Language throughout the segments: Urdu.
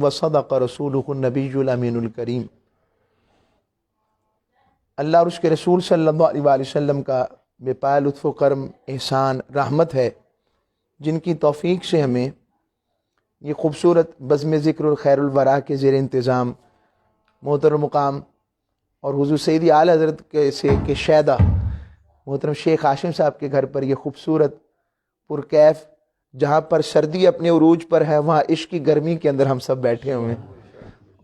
وصدق رسولہ النبی الامین الکریم۔ اللہ اور اس کے رسول صلی اللہ علیہ وآلہ وسلم کا بے پائے لطف و کرم، احسان، رحمت ہے، جن کی توفیق سے ہمیں یہ خوبصورت بزم ذکر الخیر الورا کے زیر انتظام محترم مقام اور حضور سیدی اعلی حضرت کے شیدا محترم شیخ ہاشم صاحب کے گھر پر یہ خوبصورت پرکیف، جہاں پر سردی اپنے عروج پر ہے، وہاں عشق کی گرمی کے اندر ہم سب بیٹھے ہوئے ہیں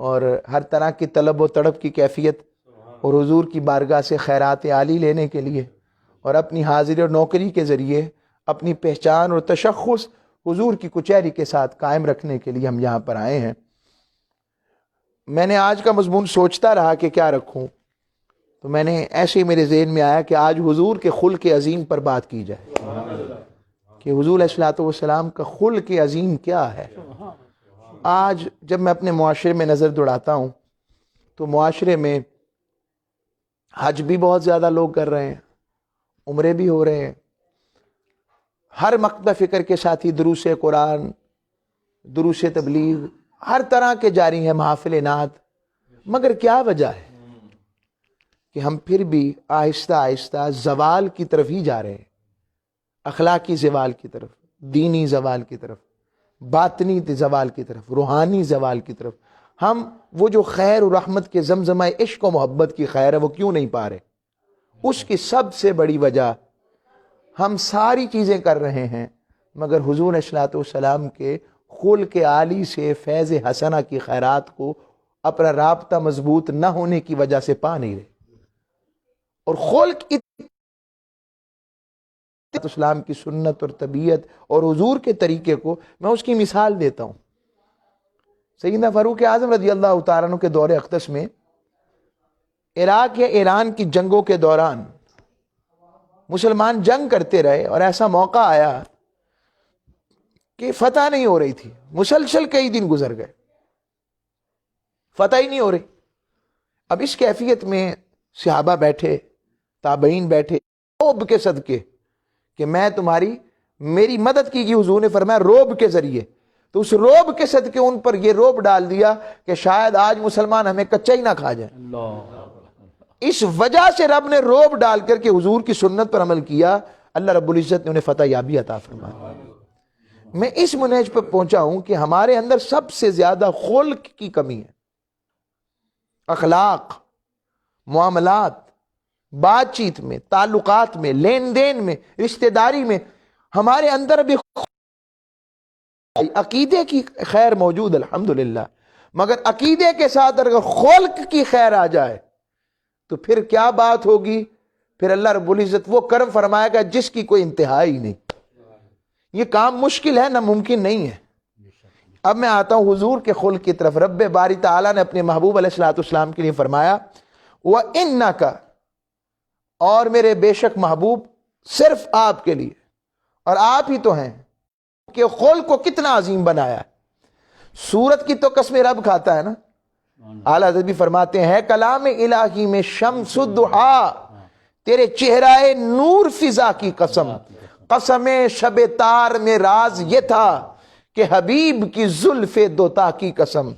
اور ہر طرح کی طلب و تڑپ کی کیفیت اور حضور کی بارگاہ سے خیرات عالی لینے کے لیے اور اپنی حاضری اور نوکری کے ذریعے اپنی پہچان اور تشخص حضور کی کچہری کے ساتھ قائم رکھنے کے لیے ہم یہاں پر آئے ہیں۔ میں نے آج کا مضمون سوچتا رہا کہ کیا رکھوں، تو میں نے ایسے ہی میرے ذہن میں آیا کہ آج حضور کے خلق عظیم پر بات کی جائے کہ حضور علیہ الصلوۃ والسلام کا خلق عظیم کیا ہے۔ آج جب میں اپنے معاشرے میں نظر دوڑاتا ہوں تو معاشرے میں حج بھی بہت زیادہ لوگ کر رہے ہیں، عمرے بھی ہو رہے ہیں، ہر مقطع فکر کے ساتھ ہی دروس قرآن، دروس تبلیغ ہر طرح کے جاری ہیں، محافل نعت، مگر کیا وجہ ہے کہ ہم پھر بھی آہستہ آہستہ زوال کی طرف ہی جا رہے ہیں، اخلاقی زوال کی طرف، دینی زوال کی طرف، باطنی زوال کی طرف، روحانی زوال کی طرف۔ ہم وہ جو خیر و رحمت کے زمزمہ عشق و محبت کی خیر ہے وہ کیوں نہیں پا رہے؟ اس کی سب سے بڑی وجہ، ہم ساری چیزیں کر رہے ہیں مگر حضور علیہ الصلوۃ والسلام کے خلق عالی سے فیض حسنہ کی خیرات کو اپنا رابطہ مضبوط نہ ہونے کی وجہ سے پا نہیں رہے۔ اور خلق اسلام کی سنت اور طبیعت اور حضور کے طریقے کو میں اس کی مثال دیتا ہوں۔ سیدنا فاروق اعظم رضی اللہ تعالیٰ عنہ کے دور اقدس میں عراق یا ایران کی جنگوں کے دوران مسلمان جنگ کرتے رہے اور ایسا موقع آیا کہ فتح نہیں ہو رہی تھی، مسلسل کئی دن گزر گئے، فتح ہی نہیں ہو رہی۔ اب اس کیفیت میں صحابہ بیٹھے، تابعین بیٹھے، روب کے صدقے کہ میں تمہاری میری مدد کی گئی، حضور نے فرمایا روب کے ذریعے، تو اس روب کے صدقے ان پر یہ روب ڈال دیا کہ شاید آج مسلمان ہمیں کچا ہی نہ کھا جائے۔ اس وجہ سے رب نے روب ڈال کر کے حضور کی سنت پر عمل کیا، اللہ رب العزت نے انہیں فتح یابی عطا فرمایا۔ میں اس منہج پر پہنچا ہوں کہ ہمارے اندر سب سے زیادہ خلق کی کمی ہے، اخلاق، معاملات، بات چیت میں، تعلقات میں، لین دین میں، رشتہ داری میں، ہمارے اندر بھی عقیدے کی خیر موجود الحمدللہ، مگر عقیدے کے ساتھ اگر خلق کی خیر آ جائے تو پھر کیا بات ہوگی؟ پھر اللہ رب العزت وہ کرم فرمائے گا جس کی کوئی انتہا ہی نہیں۔ یہ کام مشکل ہے، نہ ممکن نہیں ہے۔ اب میں آتا ہوں حضور کے خلق کی طرف۔ رب باری تعالیٰ نے اپنے محبوب علیہ الصلوۃ والسلام کے لیے فرمایا وَإِنَّكَ، اور میرے بے شک محبوب صرف آپ کے لیے، اور آپ ہی تو ہیں کہ خلق کو کتنا عظیم بنایا ہے۔ سورت کی تو قسم رب کھاتا ہے نا۔ اعلیٰ حضرت بھی فرماتے ہیں کلام الہی میں شمس الضحیٰ، تیرے چہرہ نور فضا کی قسم، قسم شب تار میں راز یہ تھا کہ حبیب کی زلف دوتا کی قسم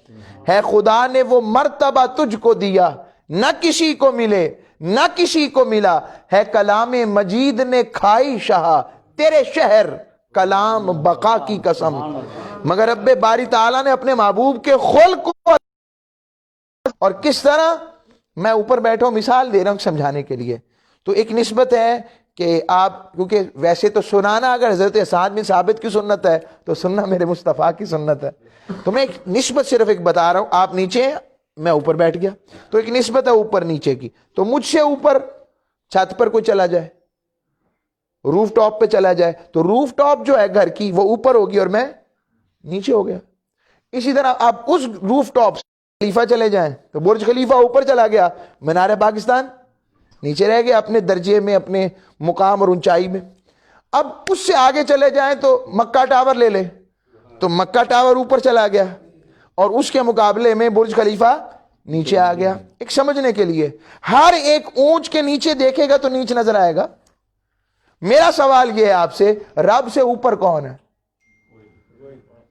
ہے، خدا نے وہ مرتبہ تجھ کو دیا نہ کسی کو ملے نہ کسی کو ملا، ہے کلام مجید نے کھائی شہا تیرے شہر کلام بقا کی قسم۔ مگر رب باری تعالیٰ نے اپنے محبوب کے خلق کو، اور کس طرح، میں اوپر بیٹھا ہوں مثال دے رہا ہوں سمجھانے کے لیے، تو ایک نسبت ہے کہ آپ، کیونکہ ویسے تو سنانا اگر حضرت سعد بن ثابت کی سنت ہے تو سننا میرے مصطفیٰ کی سنت ہے، تو میں ایک نسبت صرف ایک بتا رہا ہوں۔ آپ نیچے ہیں، میں اوپر بیٹھ گیا، تو ایک نسبت ہے اوپر نیچے کی، تو مجھ سے اوپر چھت پر کوئی چلا جائے، روف ٹاپ پہ چلا جائے، تو روف ٹاپ جو ہے گھر کی وہ اوپر ہوگی اور میں نیچے ہو گیا۔ اسی طرح آپ اس روف ٹاپ سے خلیفہ چلے جائیں تو برج خلیفہ اوپر چلا گیا، مینار پاکستان نیچے رہ گیا اپنے درجے میں، اپنے مقام اور اونچائی میں۔ اب اس سے آگے چلے جائیں تو مکہ ٹاور لے لیں تو مکہ ٹاور اوپر چلا گیا اور اس کے مقابلے میں برج خلیفہ نیچے آ گیا۔ ایک سمجھنے کے لیے، ہر ایک اونچ کے نیچے دیکھے گا تو نیچے نظر آئے گا۔ میرا سوال یہ ہے آپ سے، رب سے اوپر کون ہے؟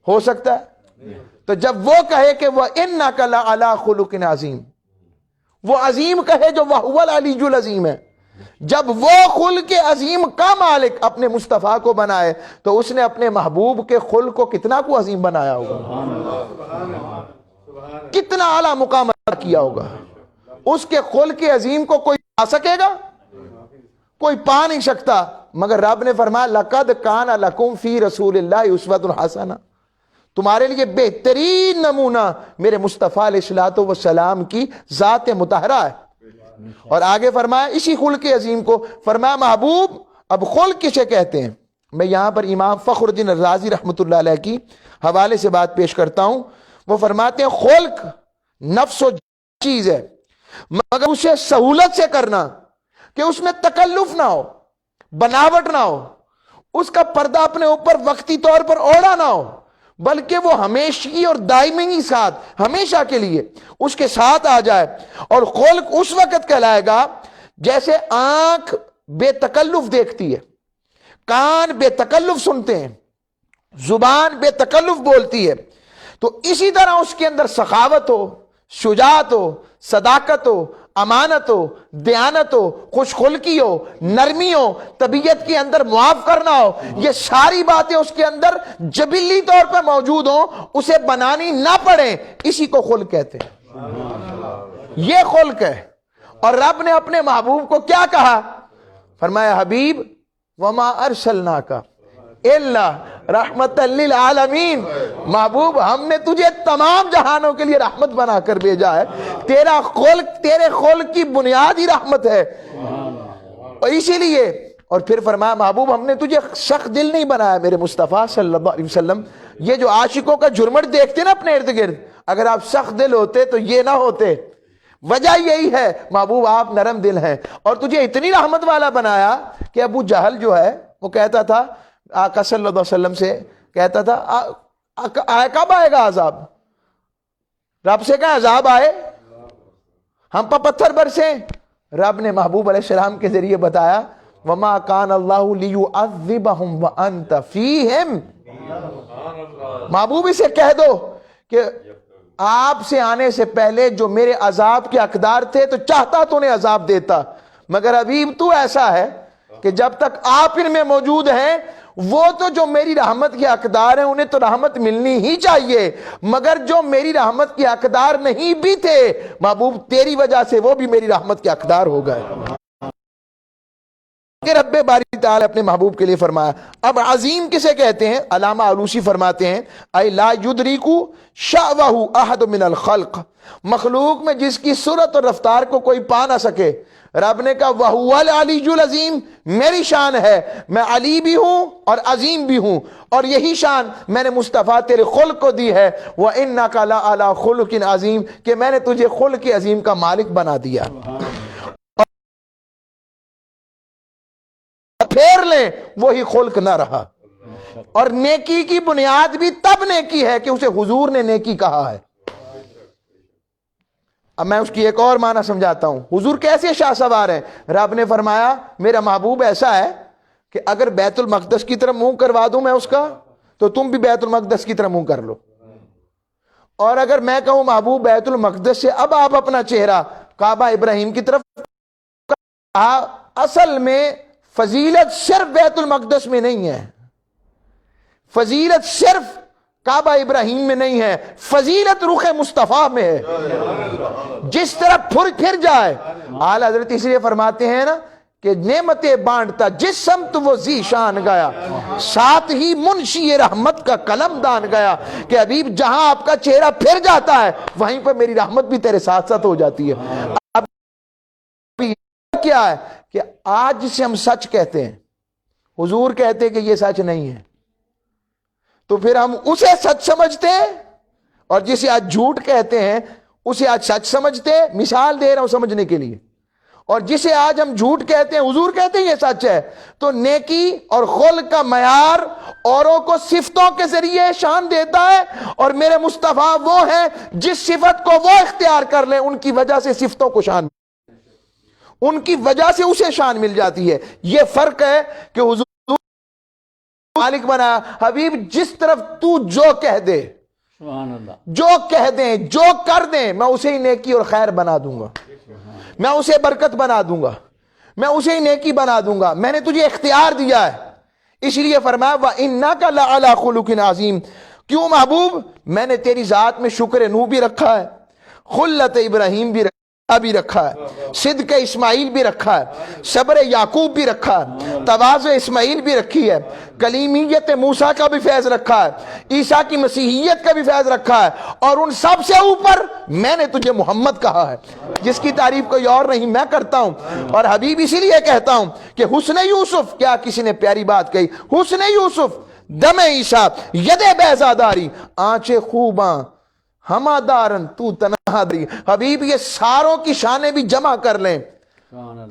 ہو سکتا ہے؟ تو جب وہ کہے کہ وہ انک لعلی خلق عظیم، وہ عظیم کہے جو وہو العلی العظیم ہے، جب وہ خلق عظیم کا مالک اپنے مصطفیٰ کو بنائے تو اس نے اپنے محبوب کے خلق کو کتنا کو عظیم بنایا ہوگا، کتنا اعلیٰ مقام کیا ہوگا۔ اس کے خلق عظیم کو کوئی پا سکے گا؟ کوئی پا نہیں سکتا، مگر رب نے فرمایا لقد کان لکم فی رسول اللہ اسوۃ حسنہ، تمہارے لیے بہترین نمونہ میرے مصطفیٰ علیہ الصلوۃ والسلام کی ذات مطہرہ ہے۔ اور آگے فرمایا اسی خلق عظیم کو، فرمایا محبوب اب خلق کسے کہتے ہیں؟ میں یہاں پر امام فخر الدین الرازی رحمۃ اللہ علیہ کی حوالے سے بات پیش کرتا ہوں۔ وہ فرماتے ہیں خلق نفس و چیز ہے، مگر اسے سہولت سے کرنا کہ اس میں تکلف نہ ہو، بناوٹ نہ ہو، اس کا پردہ اپنے اوپر وقتی طور پر اوڑھا نہ ہو، بلکہ وہ ہمیشگی اور دائمی ساتھ ہمیشہ کے لیے اس کے ساتھ آ جائے۔ اور خلق اس وقت کہلائے گا جیسے آنکھ بے تکلف دیکھتی ہے، کان بے تکلف سنتے ہیں، زبان بے تکلف بولتی ہے، تو اسی طرح اس کے اندر سخاوت ہو، شجاعت ہو، صداقت ہو، امانت ہو، دیانت ہو، خوش خلقی ہو، نرمی ہو، طبیعت کے اندر معاف کرنا ہو، یہ ساری باتیں اس کے اندر جبلی طور پر موجود ہوں، اسے بنانی نہ پڑے، اسی کو خلق کہتے ہیں۔ یہ خلق ہے۔ اور رب نے اپنے محبوب کو کیا کہا؟ فرمایا حبیب وما ارسلناک الا رحمت للعالمین، محبوب ہم نے تجھے تمام جہانوں کے لیے رحمت بنا کر بھیجا ہے، تیرا خلق، تیرے خلق کی بنیاد ہی رحمت ہے۔ اور اسی لیے اور پھر فرمایا محبوب ہم نے تجھے سخت دل نہیں بنایا میرے مصطفیٰ صلی اللہ علیہ وسلم۔ یہ جو عاشقوں کا جھرمٹ دیکھتے نا اپنے ارد گرد، اگر آپ سخت دل ہوتے تو یہ نہ ہوتے، وجہ یہی ہے محبوب آپ نرم دل ہیں، اور تجھے اتنی رحمت والا بنایا کہ ابو جہل جو ہے وہ کہتا تھا آقا صلی اللہ علیہ وسلم سے، کہتا تھا کب آئے گا عذاب؟ رب سے کہا عذاب آئے، ہم پر پتھر برسیں؟ رب نے محبوب علیہ السلام کے ذریعے بتایا وما کان اللہ لیعذبہم وانت فیہم، محبوب اسے کہہ دو کہ آپ سے آنے سے پہلے جو میرے عذاب کے حقدار تھے تو چاہتا تو انہیں عذاب دیتا، مگر حبیب تو ایسا ہے کہ جب تک آپ ان میں موجود ہیں وہ تو جو میری رحمت کے حقدار ہیں انہیں تو رحمت ملنی ہی چاہیے، مگر جو میری رحمت کے حقدار نہیں بھی تھے محبوب تیری وجہ سے وہ بھی میری رحمت کے حقدار ہو گئے۔ کہ رب باری تعالی اپنے محبوب کے لیے فرمایا۔ اب عظیم کسے کہتے ہیں؟ علامہ علوسی فرماتے ہیں اے لا یدرکو شأوہ احد من الخلق، مخلوق میں جس کی صورت اور رفتار کو کوئی پا نہ سکے۔ رب نے کہا وَهُوَ الْعَلِيُّ الْعَظِيمُ، میری شان ہے، میں علی بھی ہوں اور عظیم بھی ہوں، اور یہی شان میں نے مصطفیٰ تیرے خلق کو دی ہے، وَإِنَّكَ لَعَلَىٰ خُلُقٍ عَظِيمٍ، کہ میں نے تجھے خلق عظیم کا مالک بنا دیا۔ پھیر لیں وہی خلق نہ رہا۔ اور نیکی کی بنیاد بھی تب نیکی ہے کہ اسے حضور نے نیکی کہا ہے۔ اب میں اس کی ایک اور معنی سمجھاتا ہوں، حضور کیسے شاہ سوار ہیں؟ رب نے فرمایا میرا محبوب ایسا ہے کہ اگر بیت المقدس کی طرف منہ کروا دوں میں اس کا تو تم بھی بیت المقدس کی طرف منہ کر لو، اور اگر میں کہوں محبوب بیت المقدس سے اب آپ اپنا چہرہ کعبہ ابراہیم کی طرف، اصل میں فضیلت صرف بیت المقدس میں نہیں ہے، فضیلت صرف کعبہ ابراہیم میں نہیں ہے، فضیلت رخ مصطفیٰ میں ہے، جس طرف پھر جائے۔ اعلیٰ حضرت اس لیے فرماتے ہیں نا کہ نعمتیں بانٹتا جس سمت وہ ذی شان گیا، ساتھ ہی منشی رحمت کا قلم دان گیا، کہ حبیب جہاں آپ کا چہرہ پھر جاتا ہے وہیں پر میری رحمت بھی تیرے ساتھ ساتھ ہو جاتی ہے۔ اب کیا ہے کہ آج جسے ہم سچ کہتے ہیں، حضور کہتے ہیں کہ یہ سچ نہیں ہے، تو پھر ہم اسے سچ سمجھتے ہیں، اور جسے آج جھوٹ کہتے ہیں اسے آج سچ سمجھتے ہیں۔ مثال دے رہا ہوں سمجھنے کے لیے۔ اور جسے آج ہم جھوٹ کہتے ہیں حضور کہتے ہیں یہ سچ ہے، تو نیکی اور خلق کا معیار اوروں کو صفتوں کے ذریعے شان دیتا ہے، اور میرے مصطفیٰ وہ ہیں جس صفت کو وہ اختیار کر لیں ان کی وجہ سے صفتوں کو شان، ان کی وجہ سے اسے شان مل جاتی ہے۔ یہ فرق ہے کہ حضور مالک بنا، حبیب جس طرف تو جو کہہ دے سبحان اللہ. جو کہہ دیں جو کر دیں میں اسے ہی نیکی اور خیر بنا دوں گا, میں اسے برکت بنا دوں گا, میں اسے ہی نیکی بنا دوں گا. میں نے تجھے اختیار دیا ہے, اس لیے فرمایا وَإِنَّكَ لَعَلَىٰ خُلُقٍ عَظِيمٍ. کیوں محبوب؟ میں نے تیری ذات میں شکر نوح بھی رکھا ہے, خلت ابراہیم بھی رکھا ہے, صدق اسماعیل بھی رکھا ہے, صبر یعقوب بھی رکھا ہے, تواضع اسماعیل بھی رکھی ہے, کلیمیت موسیٰ کا بھی فیض رکھا ہے, عیسیٰ کی مسیحیت کا بھی فیض رکھا ہے, اور ان سب سے اوپر میں نے تجھے محمد کہا ہے جس کی تعریف کوئی اور نہیں میں کرتا ہوں. اور حبیب اسی لیے کہتا ہوں کہ حسن یوسف, کیا کسی نے پیاری بات کہی, حسن یوسف دم عیسیٰ ید بیضاداری آنچیں خوباں ہما دارن تو تنہا داری. حبیب یہ ساروں کی شانیں بھی جمع کر لیں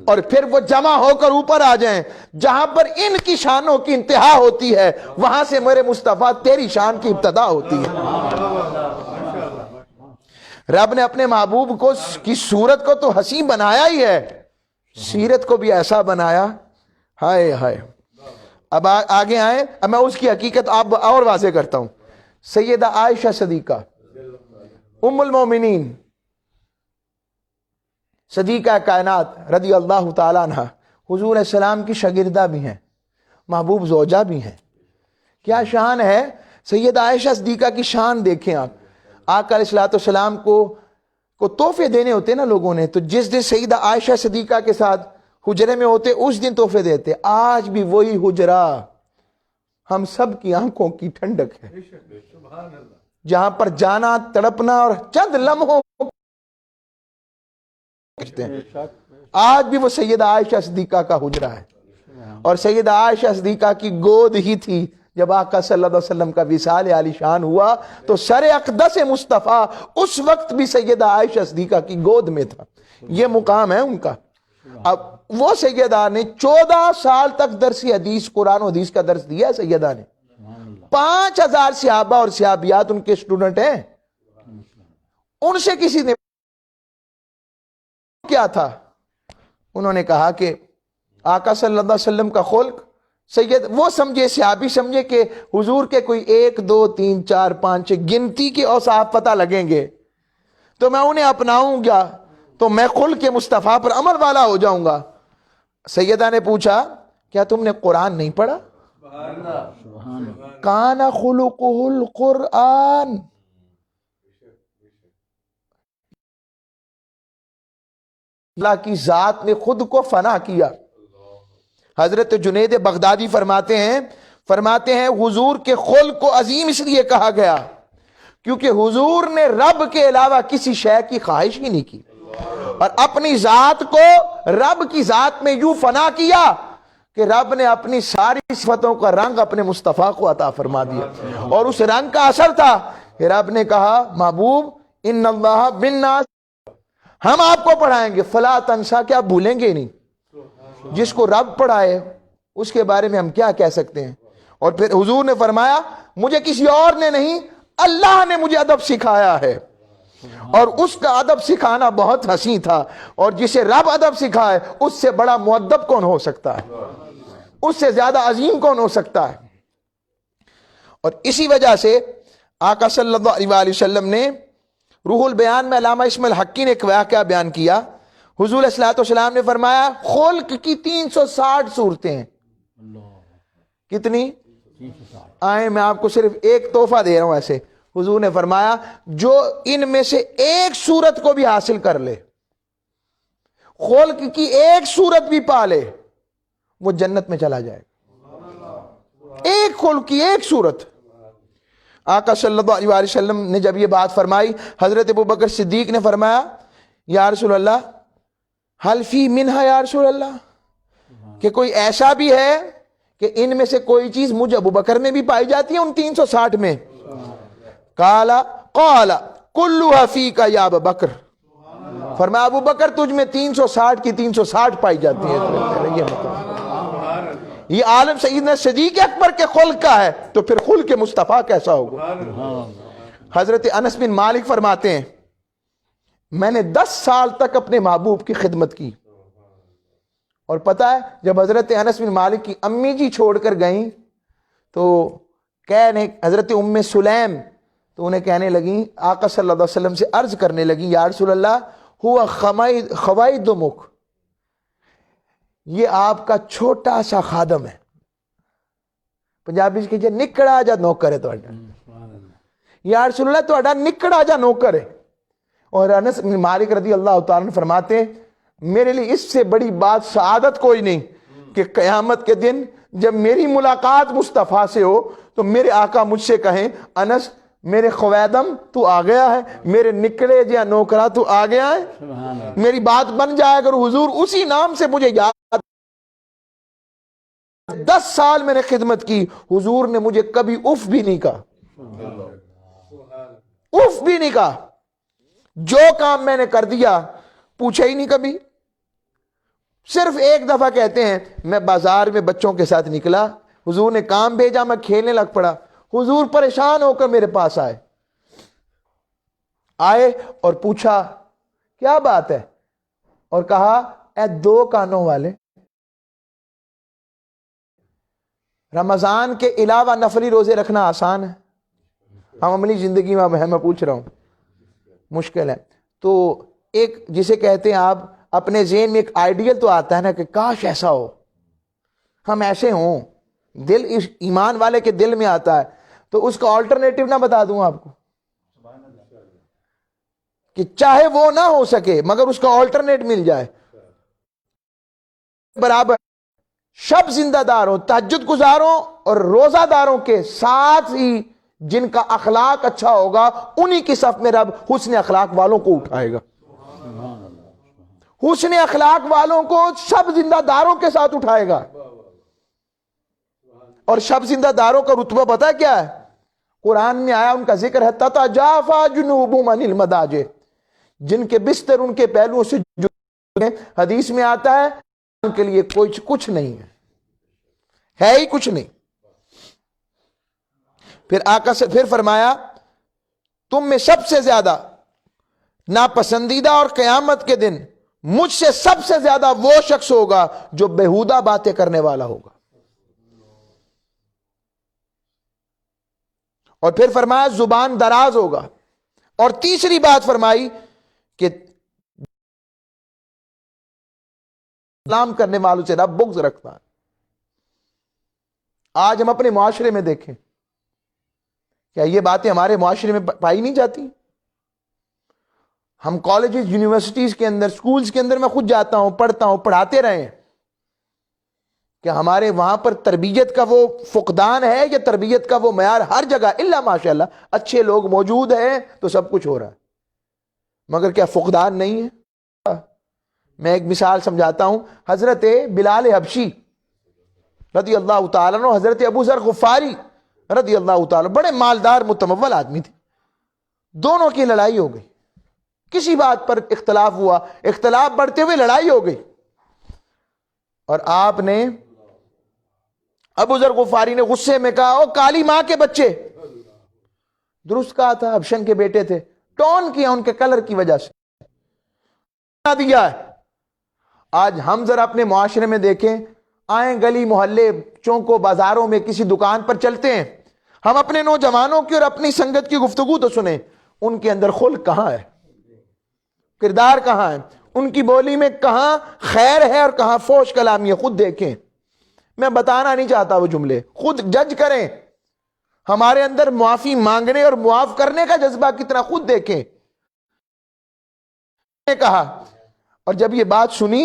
اور پھر وہ جمع ہو کر اوپر آ جائیں, جہاں پر ان کی شانوں کی انتہا ہوتی ہے وہاں سے میرے مصطفیٰ تیری شان کی ابتدا ہوتی ہے. رب نے اپنے محبوب کو کی صورت کو تو حسین بنایا ہی ہے, سیرت کو بھی ایسا بنایا, ہائے ہائے. اب آگے آئیں, اب میں اس کی حقیقت آپ اور واضح کرتا ہوں. سیدہ عائشہ صدیقہ ام المومنین صدیقہ کائنات رضی اللہ تعالیٰ عنہ حضور علیہ السلام کی شاگردہ بھی ہیں, محبوب زوجہ بھی ہیں. کیا شان ہے سیدہ عائشہ صدیقہ کی شان دیکھیں آپ. آقا علیہ السلام کو تحفے دینے ہوتے نا لوگوں نے, تو جس دن سیدہ عائشہ صدیقہ کے ساتھ حجرے میں ہوتے اس دن تحفے دیتے. آج بھی وہی حجرہ ہم سب کی آنکھوں کی ٹھنڈک ہے, جہاں پر جانا تڑپنا اور چند لمحوں آج بھی وہ سیدہ عائشہ صدیقہ کا حجرہ ہے. اور سیدہ عائشہ صدیقہ کی گود ہی تھی جب آقا صلی اللہ علیہ وسلم کا وصال عالی شان ہوا, تو سر اقدس مصطفیٰ اس وقت بھی سیدہ عائشہ صدیقہ کی گود میں تھا. یہ مقام ہے ان کا. اب وہ سیدہ نے 14 سال تک درس حدیث, قرآن و حدیث کا درس دیا. سیدہ نے 5000 صحابہ اور صحابیات ان کے اسٹوڈنٹ ہیں. ان سے کسی نے کیا تھا, انہوں نے کہا کہ آقا صلی اللہ علیہ وسلم کا خلق سید, وہ سمجھے صحابی سمجھے کہ حضور کے کوئی 1 2 3 4 5 گنتی کے اوصاف پتہ لگیں گے تو میں انہیں اپناؤں گا تو میں خلق مصطفیٰ پر عمل والا ہو جاؤں گا. سیدہ نے پوچھا کیا تم نے قرآن نہیں پڑھا؟ کان خلقہ القرآن. اللہ کی ذات نے خود کو فنا کیا. حضرت جنید بغدادی فرماتے ہیں حضور کے خلق کو عظیم اس لیے کہا گیا کیونکہ حضور نے رب کے علاوہ کسی شے کی خواہش ہی نہیں کی, اور اپنی ذات کو رب کی ذات میں یوں فنا کیا کہ رب نے اپنی ساری صفتوں کا رنگ اپنے مصطفیٰ کو عطا فرما دیا. اور اس رنگ کا اثر تھا کہ رب نے کہا محبوب ان اللہ بالناس, ہم آپ کو پڑھائیں گے فلا تنسا, کہ آپ بھولیں گے نہیں. جس کو رب پڑھائے اس کے بارے میں ہم کیا کہہ سکتے ہیں. اور پھر حضور نے فرمایا مجھے کسی اور نے نہیں, اللہ نے مجھے ادب سکھایا ہے, اور اس کا ادب سکھانا بہت حسین تھا. اور جسے رب ادب سکھائے اس سے بڑا مؤدب کون ہو سکتا ہے, اس سے زیادہ عظیم کون ہو سکتا ہے. اور اسی وجہ سے آقا صلی اللہ علیہ وسلم نے روح البیان میں علامہ اسماعیل حقی نے ایک واقعہ بیان کیا. حضور علیہ السلام نے فرمایا خلق کی 360 صورتیں ہیں. کتنی؟ آئیں میں آپ کو صرف ایک تحفہ دے رہا ہوں. ایسے حضور نے فرمایا جو ان میں سے ایک صورت کو بھی حاصل کر لے, خلق کی ایک صورت بھی پا لے, وہ جنت میں چلا جائے گا. ایک خلق کی ایک صورت. آقا صلی اللہ علیہ وسلم نے جب یہ بات فرمائی, حضرت ابوبکر صدیق نے فرمایا یا رسول اللہ حل فی منہا, یا رسول اللہ کہ کوئی ایسا بھی ہے کہ ان میں سے کوئی چیز مجھے ابوبکر میں بھی پائی جاتی ہے ان 360 میں؟ قال کلھا فیک یا ابوبکر, فرمایا ابوبکر تجھ میں 360 کی 360 پائی جاتی ہے. یہ عالم سیدنا صدیق اکبر کے خلق کا ہے تو پھر خلق مصطفیٰ کیسا ہوگا. حضرت انس بن مالک فرماتے ہیں میں نے 10 سال تک اپنے محبوب کی خدمت کی, اور پتہ ہے جب حضرت انس بن مالک کی امی جی چھوڑ کر گئیں تو حضرت ام سلیم تو انہیں کہنے لگیں، آقا صلی اللہ علیہ وسلم سے عرض کرنے لگیں، یا رسول اللہ ہوا خوائد مکھ، یہ آپ کا چھوٹا سا خادم ہے. پنجابی سے کہیے نکڑا جا نوکر ہے تہاڈا. یا رسول اللہ تہاڈا نکڑا جا نوکر ہے. اور انس بن مالک رضی اللہ تعالیٰ عنہ فرماتے ہیں میرے لیے اس سے بڑی بات سعادت کوئی نہیں کہ قیامت کے دن جب میری ملاقات مصطفیٰ سے ہو تو میرے آقا مجھ سے کہیں انس میرے خویدم تو آ گیا ہے، میرے نکڑے جا نوکرا تو آ گیا ہے. میری بات بن جائے اگر حضور اسی نام سے مجھے یاد. 10 سال میں نے خدمت کی، حضور نے مجھے کبھی اف بھی نہیں کہا، اف بھی نہیں کہا. جو کام میں نے کر دیا پوچھا ہی نہیں کبھی. صرف ایک دفعہ کہتے ہیں میں بازار میں بچوں کے ساتھ نکلا، حضور نے کام بھیجا، میں کھیلنے لگ پڑا، حضور پریشان ہو کر میرے پاس آئے اور پوچھا کیا بات ہے، اور کہا اے 2 کانوں والے، رمضان کے علاوہ نفلی روزے رکھنا آسان ہے؟ ہم اپنی زندگی میں پوچھ رہا ہوں مشکل ہے. تو ایک جسے کہتے ہیں آپ اپنے ذہن میں ایک آئیڈیل تو آتا ہے نا کہ کاش ایسا ہو، ہم ایسے ہوں، دل ایمان والے کے دل میں آتا ہے. تو اس کا آلٹرنیٹو نہ بتا دوں آپ کو کہ چاہے وہ نہ ہو سکے مگر اس کا آلٹرنیٹ مل جائے. برابر شب زندہ داروں، تہجد گزاروں اور روزہ داروں کے ساتھ ہی جن کا اخلاق اچھا ہوگا انہی کی صف میں رب حسن اخلاق والوں کو اٹھائے گا. حسن اخلاق والوں کو شب زندہ داروں کے ساتھ اٹھائے گا. اور شب زندہ داروں کا رتبہ پتہ ہے کیا ہے؟ قرآن میں آیا ان کا ذکر ہے تتجافا جنوبہم عن المضاجع، جن کے بستر ان کے پہلوؤں سے جدا ہیں. حدیث میں آتا ہے ان کے لیے کچھ نہیں ہے ہی کچھ نہیں. پھر آقا سے پھر فرمایا تم میں سب سے زیادہ ناپسندیدہ اور قیامت کے دن مجھ سے سب سے زیادہ وہ شخص ہوگا جو بیہودہ باتیں کرنے والا ہوگا. اور پھر فرمایا زبان دراز ہوگا. اور تیسری بات فرمائی کہ سلام کرنے والوں سے رب بغض رکھتا ہے. آج ہم اپنے معاشرے میں دیکھیں کیا یہ باتیں ہمارے معاشرے میں پائی نہیں جاتی؟ ہم کالجز یونیورسٹیز کے اندر سکولز کے اندر میں خود جاتا ہوں پڑھتا ہوں، پڑھاتے رہے ہیں کہ ہمارے وہاں پر تربیت کا وہ فقدان ہے یا تربیت کا وہ معیار ہر جگہ الا ماشاءاللہ اچھے لوگ موجود ہیں تو سب کچھ ہو رہا ہے، مگر کیا فقدان نہیں ہے؟ میں ایک مثال سمجھاتا ہوں. حضرت بلال حبشی رضی اللہ تعالیٰ عنہ، حضرت ابو ذر غفاری رضی اللہ تعالیٰ، بڑے مالدار متمول آدمی تھے. دونوں کی لڑائی ہو گئی، کسی بات پر اختلاف ہوا، اختلاف بڑھتے ہوئے لڑائی ہو گئی. اور آپ نے ابو ذر غفاری نے غصے میں کہا او کالی ماں کے بچے، درست کہا تھا، حبشن کے بیٹے تھے، ٹون کیا ان کے کلر کی وجہ سے دیا ہے. آج ہم ذرا اپنے معاشرے میں دیکھیں، آئیں گلی محلے چوکوں بازاروں میں کسی دکان پر چلتے ہیں، ہم اپنے نوجوانوں کی اور اپنی سنگت کی گفتگو تو سنیں، ان کے اندر خلق کہاں ہے، کردار کہاں ہے، ان کی بولی میں کہاں خیر ہے اور کہاں فوش کلامی ہے. خود دیکھیں، میں بتانا نہیں چاہتا وہ جملے، خود جج کریں ہمارے اندر معافی مانگنے اور معاف کرنے کا جذبہ کتنا، خود دیکھیں. کہا اور جب یہ بات سنی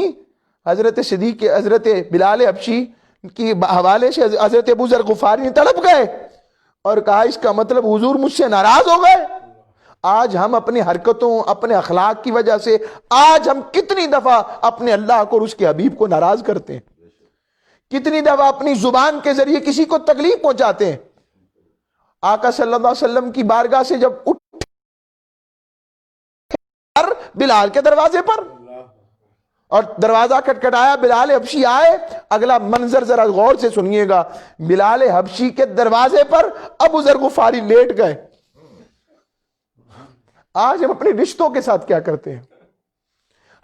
حضرت صدیق حضرت بلال حبشی کی حوالے سے حضرت ابو ذر غفاری نے تڑپ گئے اور کہا اس کا مطلب حضور مجھ سے ناراض ہو گئے. آج ہم اپنی حرکتوں اپنے اخلاق کی وجہ سے آج ہم کتنی دفعہ اپنے اللہ کو اور اس کے حبیب کو ناراض کرتے ہیں، کتنی دفعہ اپنی زبان کے ذریعے کسی کو تکلیف پہنچاتے ہیں. آقا صلی اللہ علیہ وسلم کی بارگاہ سے جب اٹھ بلال کے دروازے پر اور دروازہ کھٹکھٹایا، بلال حبشی آئے. اگلا منظر ذرا غور سے سنیے گا، بلال حبشی کے دروازے پر ابو ذر غفاری لیٹ گئے. آج ہم اپنے رشتوں کے ساتھ کیا کرتے ہیں،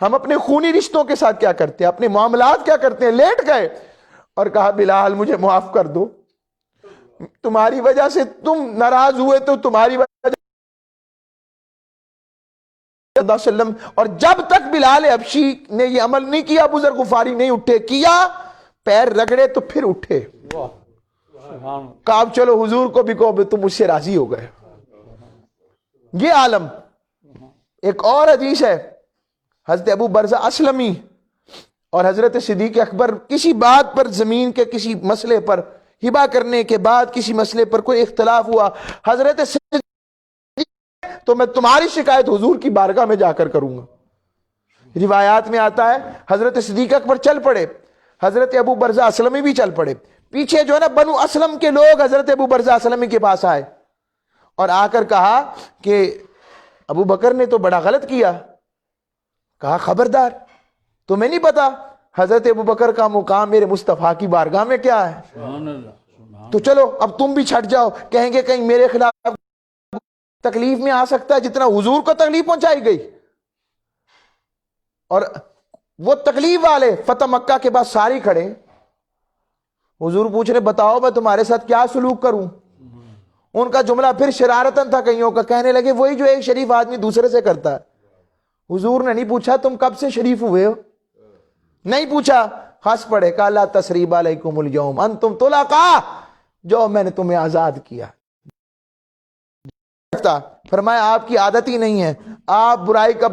ہم اپنے خونی رشتوں کے ساتھ کیا کرتے ہیں، اپنے معاملات کیا کرتے ہیں. لیٹ گئے اور کہا بلال مجھے معاف کر دو، تمہاری وجہ سے تم ناراض ہوئے تو تمہاری وجہ علیہ وسلم، اور جب تک بلال حبشی نے یہ عمل نہیں کیا، ابو ذر غفاری نہیں اٹھے، کیا پیر رگڑے تو پھر اٹھے، کہا چلو حضور کو بھی کہو تم مجھ سے راضی ہو گئے۔ یہ عالم۔ ایک اور حدیث ہے، حضرت ابو برزہ اسلمی اور حضرت صدیق اکبر کسی بات پر، زمین کے کسی مسئلے پر ہبہ کرنے کے بعد کسی مسئلے پر کوئی اختلاف ہوا، حضرت صدیق تو میں تمہاری شکایت حضور کی بارگاہ میں جا کر کروں گا۔ روایات میں آتا ہے حضرت صدیق اکبر چل پڑے، حضرت ابو برزہ اسلمی بھی چل پڑے، پیچھے جو ہے نا بنو اسلم کے لوگ حضرت ابو برزہ اسلمی کے پاس آئے اور آ کر کہا کہ ابو بکر نے تو بڑا غلط کیا۔ کہا خبردار، تمہیں نہیں پتا حضرت ابو بکر کا مقام میرے مصطفیٰ کی بارگاہ میں کیا ہے؟ تو چلو اب تم بھی چھٹ جاؤ، کہیں گے کہیں میرے خلاف تکلیف میں آ سکتا ہے جتنا حضور کو تکلیف پہنچائی گئی۔ اور وہ تکلیف والے فتح مکہ کے بعد ساری کھڑے، حضور پوچھ رہے بتاؤ میں تمہارے ساتھ کیا سلوک کروں؟ ان کا جملہ پھر شرارتن تھا کئیوں کا، کہنے لگے وہی جو ایک شریف آدمی دوسرے سے کرتا ہے۔ حضور نے نہیں پوچھا تم کب سے شریف ہوئے ہو، نہیں پوچھا، ہنس پڑے، کہا لا تثریب علیکم اليوم انتم طلقاء، جو میں نے تمہیں آزاد کیا۔ فرمایا آپ کی عادت ہی نہیں ہے، آپ برائی کا